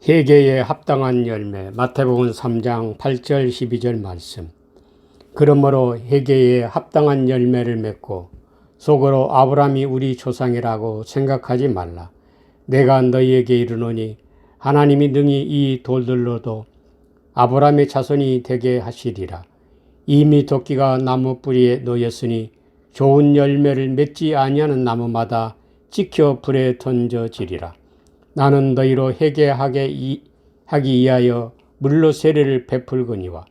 회개에 합당한 열매. 마태복음 3장 8절 12절 말씀. 그러므로 회개에 합당한 열매를 맺고 속으로 아브라함이 우리 조상이라고 생각하지 말라. 내가 너희에게 이르노니 하나님이 능히 이 돌들로도 아브라함의 자손이 되게 하시리라. 이미 도끼가 나무 뿌리에 놓였으니 좋은 열매를 맺지 아니하는 나무마다 찍혀 불에 던져지리라. 나는 너희로 회개하게 하기 위하여 물로 세례를 베풀거니와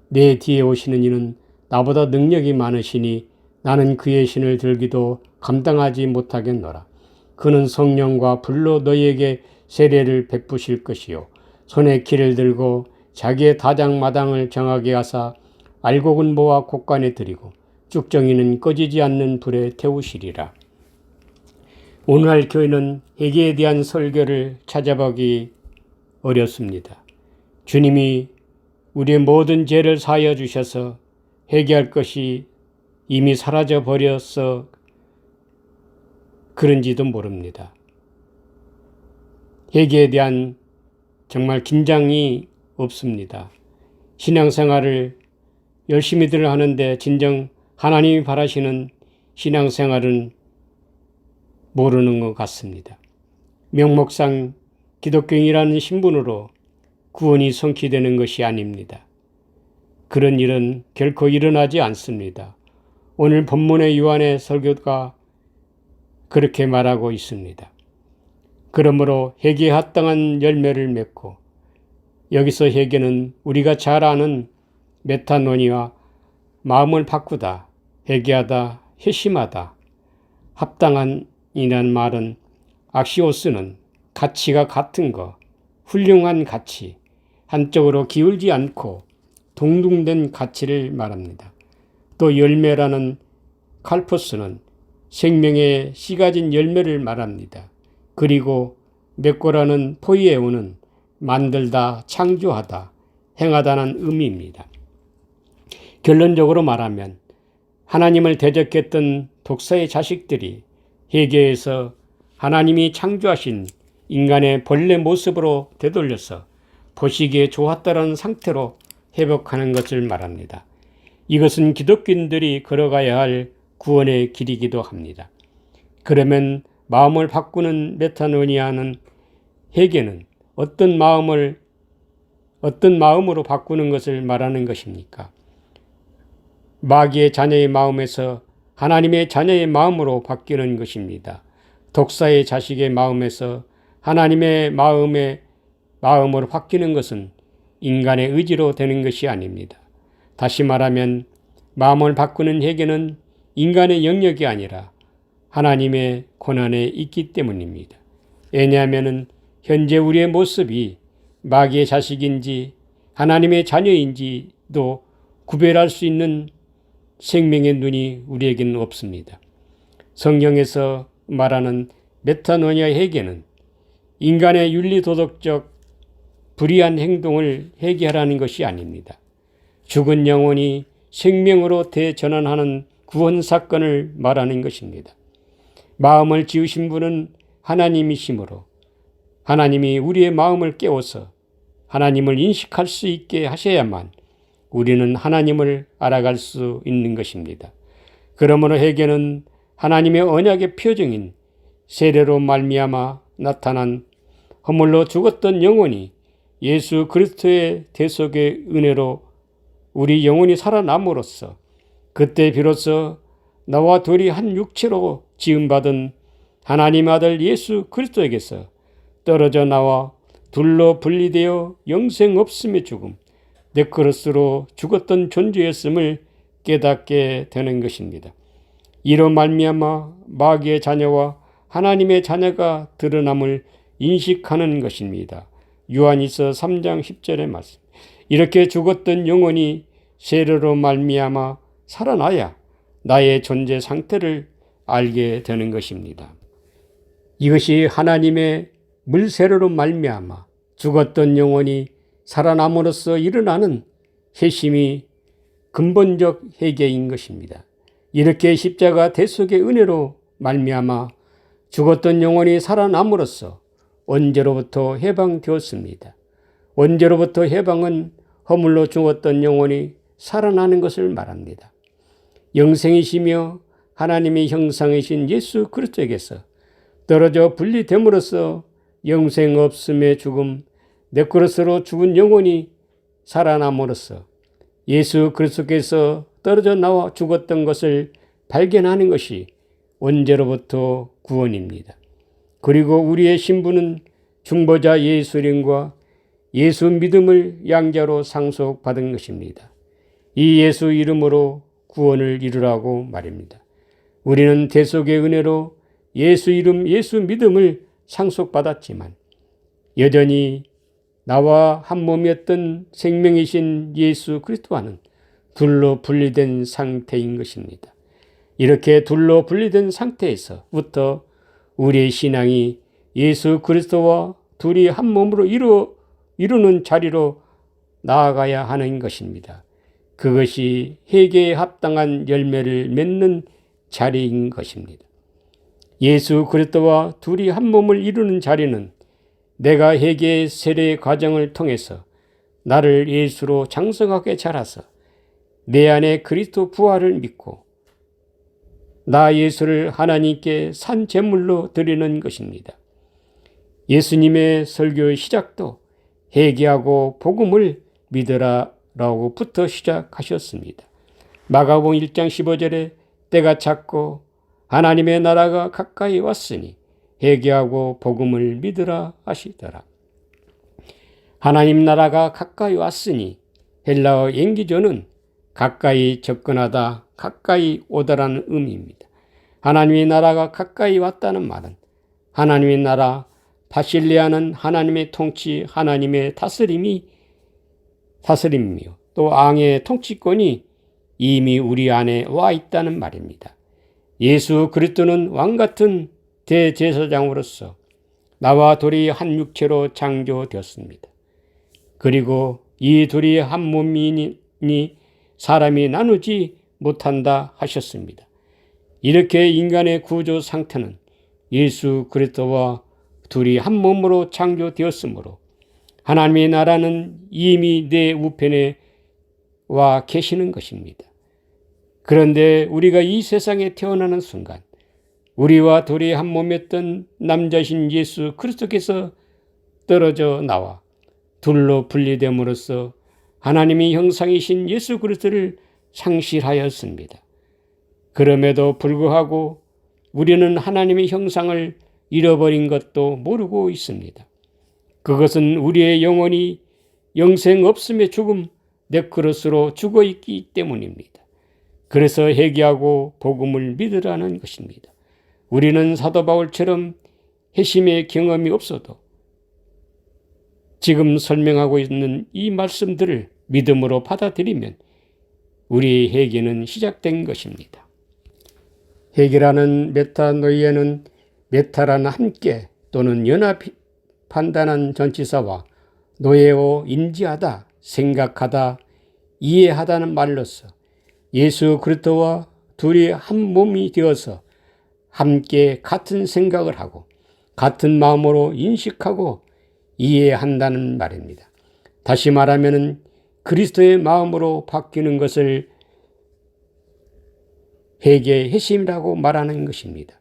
내 뒤에 오시는 이는 나보다 능력이 많으시니 나는 그의 신을 들기도 감당하지 못하겠노라. 그는 성령과 불로 너희에게 세례를 베푸실 것이요 손에 키를 들고 자기의 다장마당을 정하게 하사 알곡은 곡간에 들이고 쭉정이는 꺼지지 않는 불에 태우시리라. 오늘날 교회는 회개에 대한 설교를 찾아보기 어렵습니다. 주님이 우리의 모든 죄를 사하여 주셔서 회개할 것이 이미 사라져 버려서 그런지도 모릅니다. 회개에 대한 정말 긴장이 없습니다. 신앙생활을 열심히들 하는데 진정 하나님이 바라시는 신앙생활은 모르는 것 같습니다. 명목상 기독교인이라는 신분으로 구원이 성취되는 것이 아닙니다. 그런 일은 결코 일어나지 않습니다. 오늘 본문의 요한의 설교가 그렇게 말하고 있습니다. 그러므로 회개에 합당한 열매를 맺고, 여기서 회개는 우리가 잘 아는 메타노니와 마음을 바꾸다, 회개하다, 회심하다, 합당한 이라는 말은 악시오스는 가치가 같은 거, 훌륭한 가치, 한쪽으로 기울지 않고 동등된 가치를 말합니다. 또 열매라는 칼포스는 생명의 씨 가진 열매를 말합니다. 그리고 맺고라는 포이에오는 만들다, 창조하다, 행하다는 의미입니다. 결론적으로 말하면 하나님을 대적했던 독사의 자식들이 회개에서 하나님이 창조하신 인간의 본래 모습으로 되돌려서 보시기에 좋았다는 상태로 회복하는 것을 말합니다. 이것은 기독교인들이 걸어가야 할 구원의 길이기도 합니다. 그러면 마음을 바꾸는 메타노니아는 회개는 어떤 마음으로 바꾸는 것을 말하는 것입니까? 마귀의 자녀의 마음에서 하나님의 자녀의 마음으로 바뀌는 것입니다. 독사의 자식의 마음에서 하나님의 마음으로 바뀌는 것은 인간의 의지로 되는 것이 아닙니다. 다시 말하면 마음을 바꾸는 회개는 인간의 영역이 아니라 하나님의 권한에 있기 때문입니다. 왜냐하면 현재 우리의 모습이 마귀의 자식인지 하나님의 자녀인지도 구별할 수 있는 생명의 눈이 우리에게는 없습니다. 성경에서 말하는 메타노니아 회개는 인간의 윤리도덕적 불의한 행동을 회개하라는 것이 아닙니다. 죽은 영혼이 생명으로 대전환하는 구원 사건을 말하는 것입니다. 마음을 지으신 분은 하나님이시므로 하나님이 우리의 마음을 깨워서 하나님을 인식할 수 있게 하셔야만 우리는 하나님을 알아갈 수 있는 것입니다. 그러므로 회개는 하나님의 언약의 표정인 세례로 말미암아 나타난 허물로 죽었던 영혼이 예수 그리스도의 대속의 은혜로 우리 영혼이 살아남으로써 그때 비로소 나와 둘이 한 육체로 지음받은 하나님 아들 예수 그리스도에게서 떨어져 나와 둘로 분리되어 영생 없음의 죽음, 네크로스로 죽었던 존재였음을 깨닫게 되는 것입니다. 이로 말미암아 마귀의 자녀와 하나님의 자녀가 드러남을 인식하는 것입니다. 요한일서 3장 10절의 말씀. 이렇게 죽었던 영혼이 세례로 말미암아 살아나야 나의 존재 상태를 알게 되는 것입니다. 이것이 하나님의 물세례로 말미암아 죽었던 영혼이 살아남으로써 일어나는 회심이 근본적 회개인 것입니다. 이렇게 십자가 대속의 은혜로 말미암아 죽었던 영혼이 살아남으로써 언제로부터 해방되었습니다. 언제로부터 해방은 허물로 죽었던 영혼이 살아나는 것을 말합니다. 영생이시며 하나님의 형상이신 예수 그리스도에게서 떨어져 분리됨으로써 영생 없음의 죽음, 네크로스로 죽은 영혼이 살아남으로써 예수 그리스도께서 떨어져 나와 죽었던 것을 발견하는 것이 언제로부터 구원입니다. 그리고 우리의 신분은 중보자 예수님과 예수 믿음을 양자로 상속받은 것입니다. 이 예수 이름으로 구원을 이루라고 말입니다. 우리는 대속의 은혜로 예수 이름, 예수 믿음을 상속받았지만 여전히 나와 한 몸이었던 생명이신 예수 그리스도와는 둘로 분리된 상태인 것입니다. 이렇게 둘로 분리된 상태에서부터 우리의 신앙이 예수 그리스도와 둘이 한 몸으로 이루는 자리로 나아가야 하는 것입니다. 그것이 회개에 합당한 열매를 맺는 자리인 것입니다. 예수 그리스도와 둘이 한 몸을 이루는 자리는 내가 회개의 세례 과정을 통해서 나를 예수로 장성하게 자라서 내 안에 그리스도 부활을 믿고 나 예수를 하나님께 산 제물로 드리는 것입니다. 예수님의 설교의 시작도 회개하고 복음을 믿으라라고부터 시작하셨습니다. 마가복음 1장 15절에 때가 찼고 하나님의 나라가 가까이 왔으니 회개하고 복음을 믿으라 하시더라. 하나님 나라가 가까이 왔으니 헬라어 엔기조는 가까이 접근하다, 가까이 오다라는 의미입니다. 하나님의 나라가 가까이 왔다는 말은 하나님의 나라, 바실레아는 하나님의 통치, 하나님의 다스림이며 또 왕의 통치권이 이미 우리 안에 와 있다는 말입니다. 예수 그리스도는 왕같은 대제사장으로서 나와 둘이 한 육체로 창조되었습니다. 그리고 이 둘이 한 몸이니 사람이 나누지 못한다 하셨습니다. 이렇게 인간의 구조 상태는 예수 그리스도와 둘이 한 몸으로 창조되었으므로 하나님의 나라는 이미 내 우편에 와 계시는 것입니다. 그런데 우리가 이 세상에 태어나는 순간 우리와 둘이 한 몸이었던 남자신 예수 그리스도께서 떨어져 나와 둘로 분리됨으로써 하나님의 형상이신 예수 그리스도를 상실하였습니다. 그럼에도 불구하고 우리는 하나님의 형상을 잃어버린 것도 모르고 있습니다. 그것은 우리의 영혼이 영생 없음의 죽음, 네크로스로 죽어 있기 때문입니다. 그래서 회개하고 복음을 믿으라는 것입니다. 우리는 사도 바울처럼 회심의 경험이 없어도 지금 설명하고 있는 이 말씀들을 믿음으로 받아들이면 우리의 회개는 시작된 것입니다. 회개라는 메타노이에는 메타라는 함께 또는 연합 판단한 전치사와 노예오 인지하다, 생각하다, 이해하다는 말로서 예수 그리스도와 둘이 한 몸이 되어서 함께 같은 생각을 하고 같은 마음으로 인식하고 이해한다는 말입니다. 다시 말하면 그리스도의 마음으로 바뀌는 것을 회개의 회심이라고 말하는 것입니다.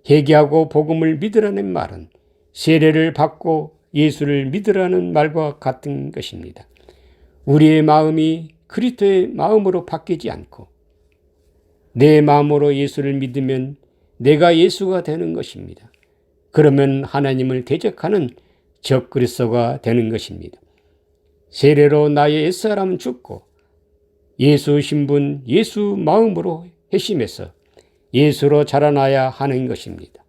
회개하고 복음을 믿으라는 말은 세례를 받고 예수를 믿으라는 말과 같은 것입니다. 우리의 마음이 그리스도의 마음으로 바뀌지 않고 내 마음으로 예수를 믿으면 내가 예수가 되는 것입니다. 그러면 하나님을 대적하는 적 그리스도가 되는 것입니다. 세례로 나의 옛사람은 죽고 예수 신분, 예수 마음으로 회심해서 예수로 자라나야 하는 것입니다.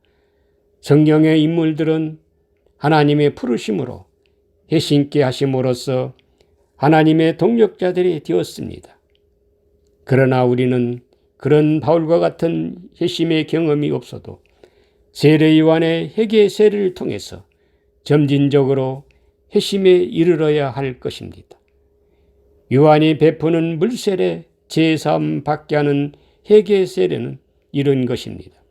성경의 인물들은 하나님의 부르심으로 회심케 하심으로써 하나님의 동력자들이 되었습니다. 그러나 우리는 그런 바울과 같은 회심의 경험이 없어도 세례 요한의 회개 세례를 통해서 점진적으로 회심에 이르러야 할 것입니다. 요한이 베푸는 물세례 제3 받게 하는 회개 세례는 이런 것입니다.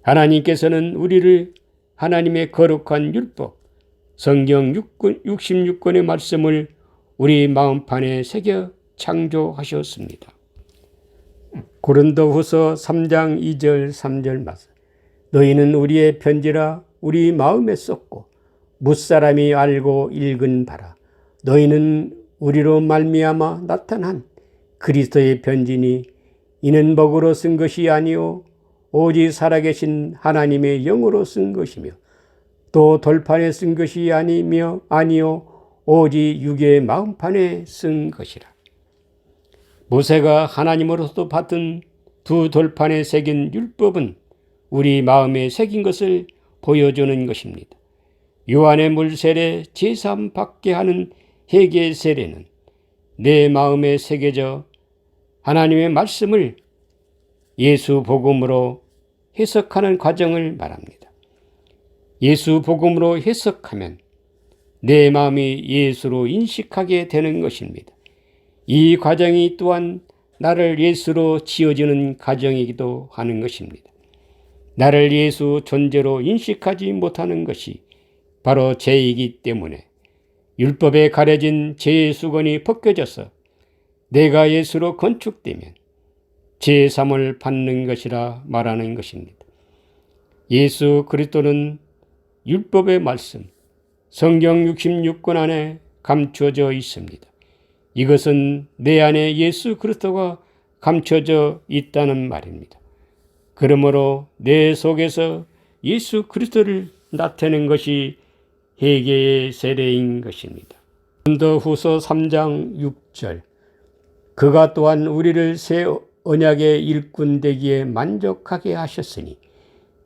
하나님께서는 우리를 하나님의 거룩한 율법, 성경 66권의 말씀을 우리 마음판에 새겨 창조하셨습니다. 고린도후서 3장 2절 3절 말씀. 너희는 우리의 편지라 우리 마음에 썼고 무사람이 알고 읽은 바라. 너희는 우리로 말미암아 나타난 그리스도의 편지니 이는 먹으로 쓴 것이 아니요 오직 살아계신 하나님의 영으로 쓴 것이며 또 돌판에 쓴 것이 아니요 오직 육의 마음판에 쓴 것이라. 모세가 하나님으로부터 받은 두 돌판에 새긴 율법은 우리 마음에 새긴 것을 보여주는 것입니다. 요한의 물 세례 제3 받게 하는 회개 세례는 내 마음에 새겨져 하나님의 말씀을 예수 복음으로 해석하는 과정을 말합니다. 예수 복음으로 해석하면 내 마음이 예수로 인식하게 되는 것입니다. 이 과정이 또한 나를 예수로 지어지는 과정이기도 하는 것입니다. 나를 예수 존재로 인식하지 못하는 것이 바로 죄이기 때문에 율법에 가려진 죄의 수건이 벗겨져서 내가 예수로 건축되면 제3을 받는 것이라 말하는 것입니다. 예수 그리스도는 율법의 말씀, 성경 66권 안에 감춰져 있습니다. 이것은 내 안에 예수 그리스도가 감춰져 있다는 말입니다. 그러므로 내 속에서 예수 그리스도를 나타내는 것이 회개의 세례인 것입니다. 고린도후서 3장 6절. 그가 또한 우리를 새 언약의 일꾼 되기에 만족하게 하셨으니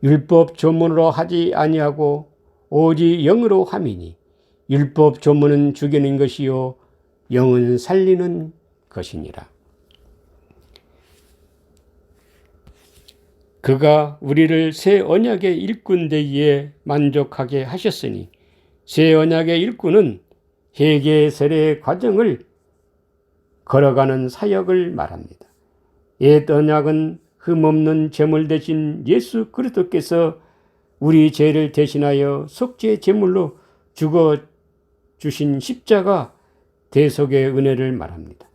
율법 조문으로 하지 아니하고 오직 영으로 함이니 율법 조문은 죽이는 것이요 영은 살리는 것이니라. 그가 우리를 새 언약의 일꾼 되기에 만족하게 하셨으니 새 언약의 일꾼은 회개 세례의 과정을 걸어가는 사역을 말합니다. 옛 언약은 흠없는 제물 대신 예수 그리스도께서 우리 죄를 대신하여 속죄 제물로 죽어 주신 십자가 대속의 은혜를 말합니다.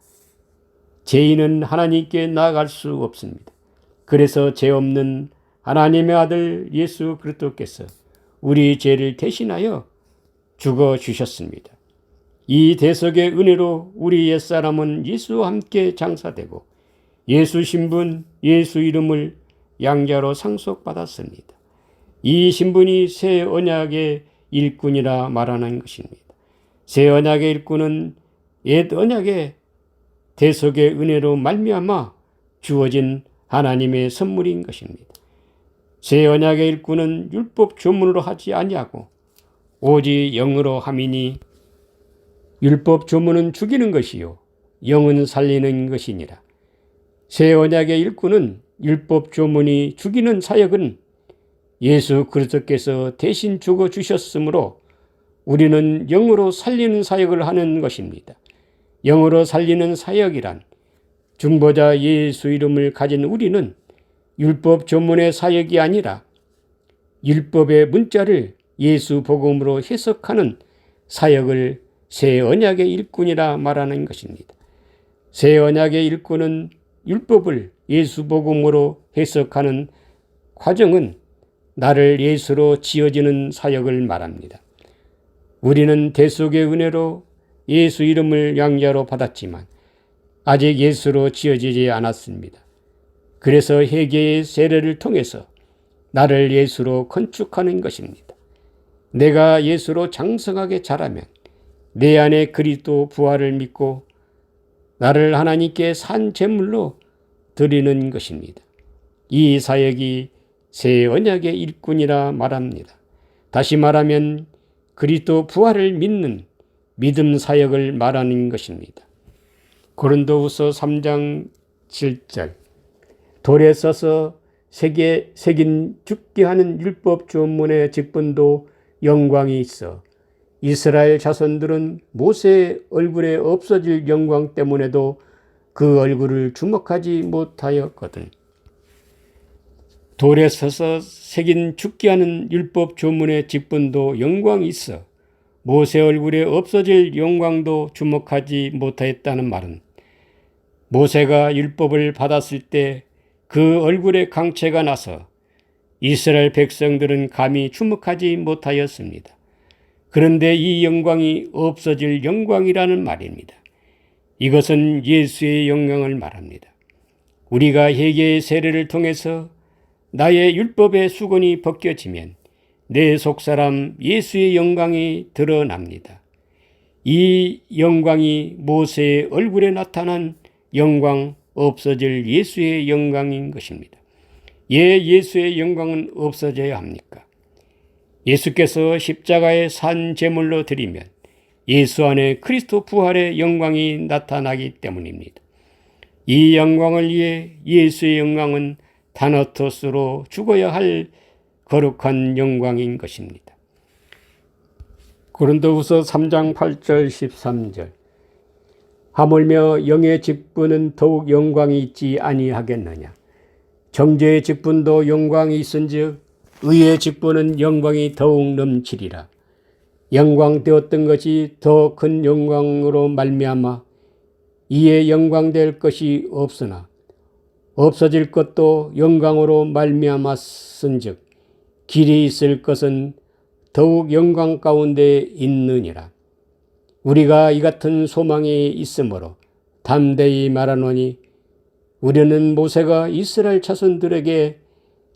죄인은 하나님께 나아갈 수 없습니다. 그래서 죄 없는 하나님의 아들 예수 그리스도께서 우리 죄를 대신하여 죽어 주셨습니다. 이 대속의 은혜로 우리 옛사람은 예수와 함께 장사되고 예수 신분, 예수 이름을 양자로 상속받았습니다. 이 신분이 새 언약의 일꾼이라 말하는 것입니다. 새 언약의 일꾼은 옛 언약의 대속의 은혜로 말미암아 주어진 하나님의 선물인 것입니다. 새 언약의 일꾼은 율법 조문으로 하지 아니하고 오직 영으로 함이니 율법 조문은 죽이는 것이요 영은 살리는 것이니라. 새 언약의 일꾼은 율법 조문이 죽이는 사역은 예수 그리스도께서 대신 죽어 주셨으므로 우리는 영으로 살리는 사역을 하는 것입니다. 영으로 살리는 사역이란 중보자 예수 이름을 가진 우리는 율법 조문의 사역이 아니라 율법의 문자를 예수 복음으로 해석하는 사역을 새 언약의 일꾼이라 말하는 것입니다. 새 언약의 일꾼은 율법을 예수 복음으로 해석하는 과정은 나를 예수로 지어지는 사역을 말합니다. 우리는 대속의 은혜로 예수 이름을 양자로 받았지만 아직 예수로 지어지지 않았습니다. 그래서 회개의 세례를 통해서 나를 예수로 건축하는 것입니다. 내가 예수로 장성하게 자라면 내 안에 그리스도 부활을 믿고 나를 하나님께 산 제물로 드리는 것입니다. 이 사역이 새 언약의 일꾼이라 말합니다. 다시 말하면 그리스도 부활을 믿는 믿음 사역을 말하는 것입니다. 고린도후서 3장 7절. 돌에 써서 새긴 죽게 하는 율법 조문의 직분도 영광이 있어 이스라엘 자손들은 모세의 얼굴에 없어질 영광 때문에도 그 얼굴을 주목하지 못하였거든. 돌에 서서 새긴 죽게 하는 율법 조문의 직분도 영광이 있어 모세 얼굴에 없어질 영광도 주목하지 못하였다는 말은 모세가 율법을 받았을 때 그 얼굴에 강체가 나서 이스라엘 백성들은 감히 주목하지 못하였습니다. 그런데 이 영광이 없어질 영광이라는 말입니다. 이것은 예수의 영광을 말합니다. 우리가 회개의 세례를 통해서 나의 율법의 수건이 벗겨지면 내 속사람 예수의 영광이 드러납니다. 이 영광이 모세의 얼굴에 나타난 영광, 없어질 예수의 영광인 것입니다. 왜 예수의 영광은 없어져야 합니까? 예수께서 십자가에 산 제물로 드리면 예수 안에 그리스도 부활의 영광이 나타나기 때문입니다. 이 영광을 위해 예수의 영광은 다나토스로 죽어야 할 거룩한 영광인 것입니다. 고린도후서 3장 8절 13절 하물며 영의 직분은 더욱 영광이 있지 아니하겠느냐. 정죄의 직분도 영광이 있은즉 의의 직분은 영광이 더욱 넘치리라. 영광되었던 것이 더 큰 영광으로 말미암아 이에 영광될 것이 없으나 없어질 것도 영광으로 말미암았은즉 길이 있을 것은 더욱 영광 가운데 있느니라. 우리가 이 같은 소망이 있으므로 담대히 말하노니 우리는 모세가 이스라엘 자손들에게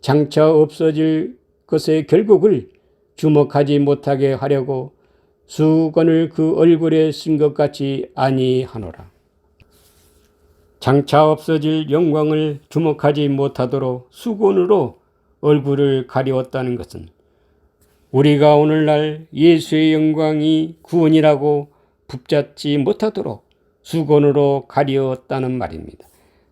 장차 없어질 것의 결국을 주목하지 못하게 하려고 수건을 그 얼굴에 쓴 것 같이 아니하노라. 장차 없어질 영광을 주목하지 못하도록 수건으로 얼굴을 가리웠다는 것은 우리가 오늘날 예수의 영광이 구원이라고 붙잡지 못하도록 수건으로 가리웠다는 말입니다.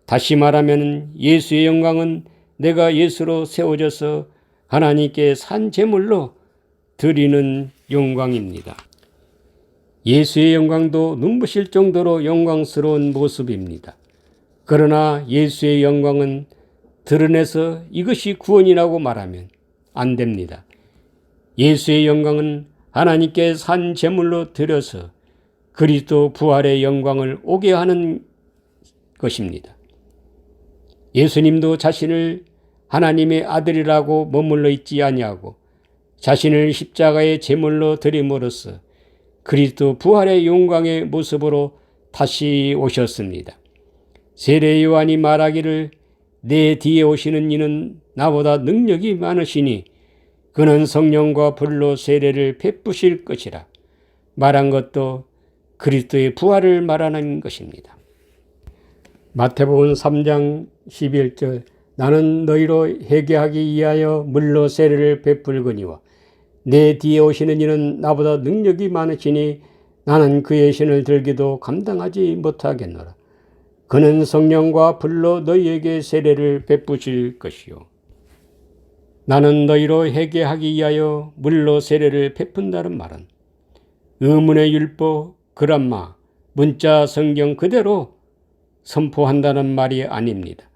다시 말하면 예수의 영광은 내가 예수로 세워져서 하나님께 산 제물로 드리는 영광입니다. 예수의 영광도 눈부실 정도로 영광스러운 모습입니다. 그러나 예수의 영광은 드러내서 이것이 구원이라고 말하면 안 됩니다. 예수의 영광은 하나님께 산 제물로 드려서 그리스도 부활의 영광을 오게 하는 것입니다. 예수님도 자신을 하나님의 아들이라고 머물러 있지 아니하고 자신을 십자가의 제물로 드림으로써 그리스도 부활의 영광의 모습으로 다시 오셨습니다. 세례 요한이 말하기를 내 뒤에 오시는 이는 나보다 능력이 많으시니 그는 성령과 불로 세례를 베푸실 것이라 말한 것도 그리스도의 부활을 말하는 것입니다. 마태복음 3장 11절 나는 너희로 회개하기 위하여 물로 세례를 베풀거니와 내 뒤에 오시는 이는 나보다 능력이 많으시니 나는 그의 신을 들기도 감당하지 못하겠노라. 그는 성령과 불로 너희에게 세례를 베푸실 것이요. 나는 너희로 회개하기 위하여 물로 세례를 베푼다는 말은 의문의 율법, 그람마, 문자 성경 그대로 선포한다는 말이 아닙니다.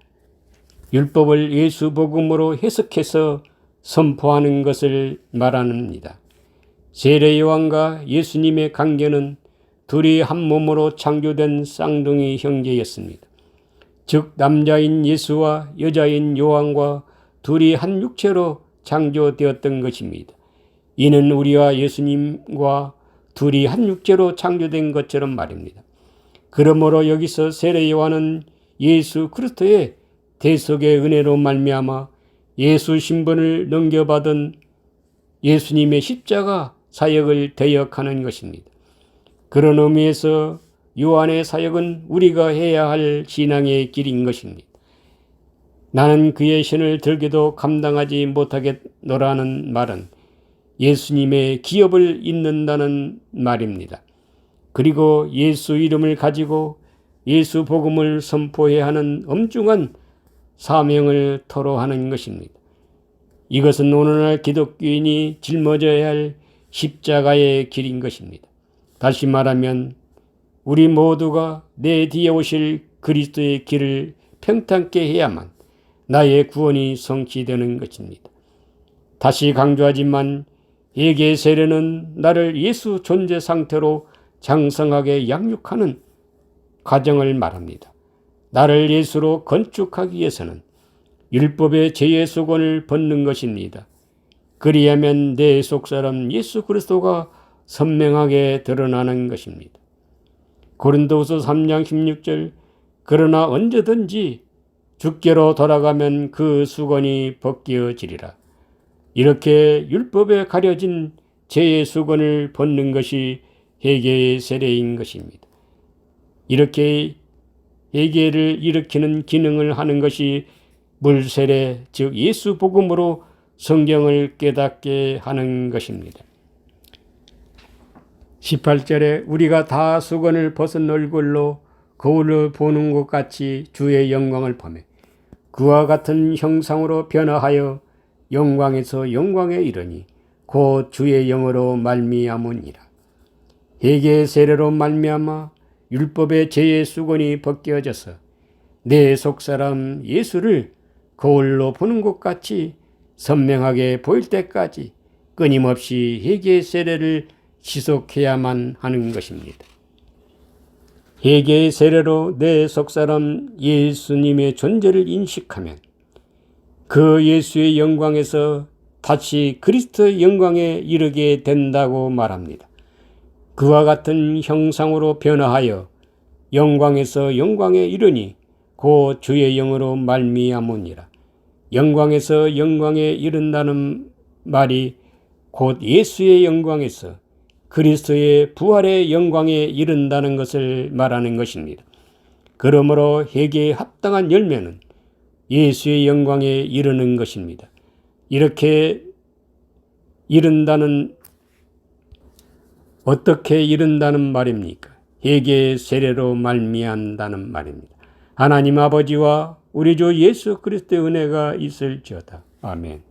율법을 예수 복음으로 해석해서 선포하는 것을 말합니다. 세례 요한과 예수님의 관계는 둘이 한 몸으로 창조된 쌍둥이 형제였습니다. 즉 남자인 예수와 여자인 요한과 둘이 한 육체로 창조되었던 것입니다. 이는 우리와 예수님과 둘이 한 육체로 창조된 것처럼 말입니다. 그러므로 여기서 세례 요한은 예수 그리스도의 대속의 은혜로 말미암아 예수 신분을 넘겨받은 예수님의 십자가 사역을 대역하는 것입니다. 그런 의미에서 요한의 사역은 우리가 해야 할 신앙의 길인 것입니다. 나는 그의 신을 들기도 감당하지 못하겠노라는 말은 예수님의 기업을 잇는다는 말입니다. 그리고 예수 이름을 가지고 예수 복음을 선포해야 하는 엄중한 사명을 토로하는 것입니다. 이것은 오늘날 기독교인이 짊어져야 할 십자가의 길인 것입니다. 다시 말하면 우리 모두가 내 뒤에 오실 그리스도의 길을 평탄케 해야만 나의 구원이 성취되는 것입니다. 다시 강조하지만 회개의 세례는 나를 예수 존재 상태로 장성하게 양육하는 과정을 말합니다. 나를 예수로 건축하기 위해서는 율법의 죄의 수건을 벗는 것입니다. 그리하면 내 속사람 예수 그리스도가 선명하게 드러나는 것입니다. 고린도후서 3장 16절 그러나 언제든지 주께로 돌아가면 그 수건이 벗겨지리라. 이렇게 율법에 가려진 죄의 수건을 벗는 것이 회개의 세례인 것입니다. 이렇게 회개를 일으키는 기능을 하는 것이 물세례, 즉 예수 복음으로 성경을 깨닫게 하는 것입니다. 18절에 우리가 다 수건을 벗은 얼굴로 거울을 보는 것 같이 주의 영광을 보며 그와 같은 형상으로 변화하여 영광에서 영광에 이르니 곧 주의 영으로 말미암으니라. 회개의 세례로 말미암아 율법의 죄의 수건이 벗겨져서 내 속사람 예수를 거울로 보는 것 같이 선명하게 보일 때까지 끊임없이 회개의 세례를 지속해야만 하는 것입니다. 회개의 세례로 내 속사람 예수님의 존재를 인식하면 그 예수의 영광에서 다시 그리스도의 영광에 이르게 된다고 말합니다. 그와 같은 형상으로 변화하여 영광에서 영광에 이르니 곧 주의 영으로 말미암으니라. 영광에서 영광에 이른다는 말이 곧 예수의 영광에서 그리스도의 부활의 영광에 이른다는 것을 말하는 것입니다. 그러므로 회개에 합당한 열매는 예수의 영광에 이르는 것입니다. 이렇게 이른다는 어떻게 이른다는 말입니까? 회개의 세례로 말미암다는 말입니다. 하나님 아버지와 우리 주 예수 그리스도의 은혜가 있을지어다. 아멘.